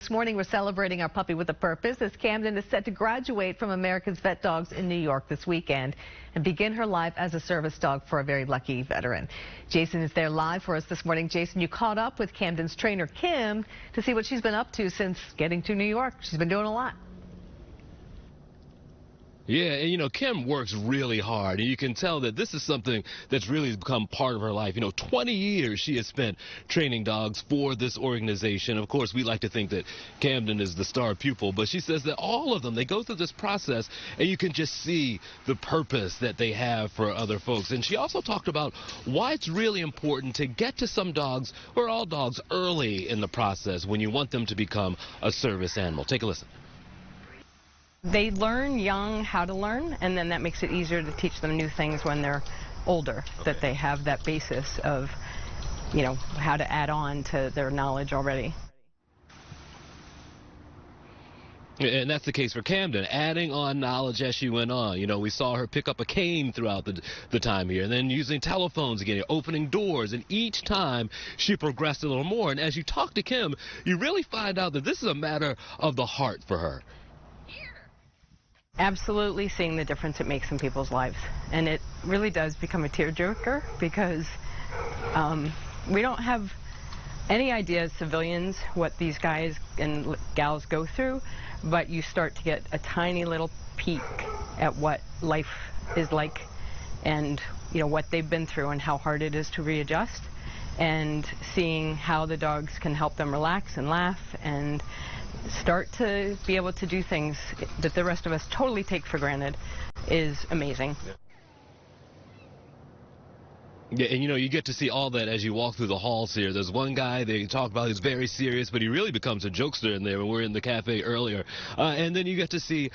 This morning, we're celebrating our puppy with a purpose as Camden is set to graduate from America's VetDogs in New York this weekend and begin her life as a service dog for a very lucky veteran. Jason is there live for us this morning. Jason, you caught up with Camden's trainer, Kim, to see what she's been up to since getting to New York. She's been doing a lot. Yeah, and you know, Kim works really hard, and you can tell that this is something that's really become part of her life. 20 years she has spent training dogs for this organization. Of course, we like to think that Camden is the star pupil, but she says that all of them, they go through this process, and you can just see the purpose that they have for other folks. And she also talked about why it's really important to get to some dogs, or all dogs, early in the process when you want them to become a service animal. Take a listen. They learn young how to learn, and then that makes it easier to teach them new things when they're older, that they have that basis of, how to add on to their knowledge already. And that's the case for Camden, adding on knowledge as she went on. We saw her pick up a cane throughout the time here, and then using telephones again, opening doors, and each time she progressed a little more. And as you talk to Kim, you really find out that this is a matter of the heart for her. Absolutely seeing the difference it makes in people's lives. And it really does become a tearjerker because we don't have any idea as civilians what these guys and gals go through, but you start to get a tiny little peek at what life is like and what they've been through and how hard it is to readjust, and seeing how the dogs can help them relax and laugh and start to be able to do things that the rest of us totally take for granted is amazing. Yeah, and you get to see all that as you walk through the halls here. There's one guy they talk about who's very serious, but he really becomes a jokester in there when we're in the cafe earlier. And then you get to see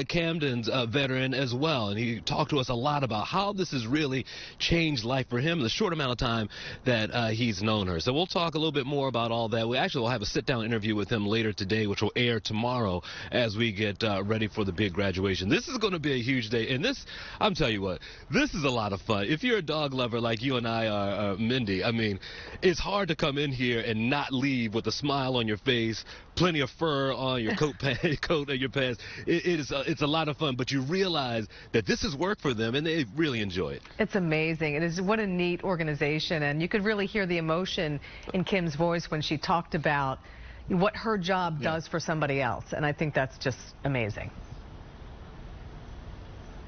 Camden's veteran as well, and he talked to us a lot about how this has really changed life for him in the short amount of time that he's known her. So we'll talk a little bit more about all that. We actually will have a sit-down interview with him later today, which will air tomorrow as we get ready for the big graduation. This is going to be a huge day, and this, I'm telling you what, this is a lot of fun. If you're a dog lover like you and I are, Mindy, I mean, it's hard to come in here and not leave with a smile on your face, plenty of fur on your coat and your pants. It's a lot of fun, but you realize that this is work for them, and they really enjoy it. It's amazing. It is, what a neat organization, and you could really hear the emotion in Kim's voice when she talked about what her job does for somebody else, and I think that's just amazing.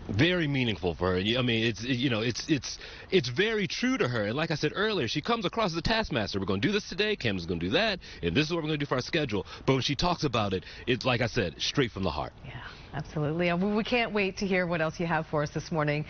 Very meaningful for her. I mean, it's very true to her. And like I said earlier, she comes across as a taskmaster. We're going to do this today. Cam's going to do that. And this is what we're going to do for our schedule. But when she talks about it, it's, like I said, straight from the heart. Yeah, absolutely. We can't wait to hear what else you have for us this morning.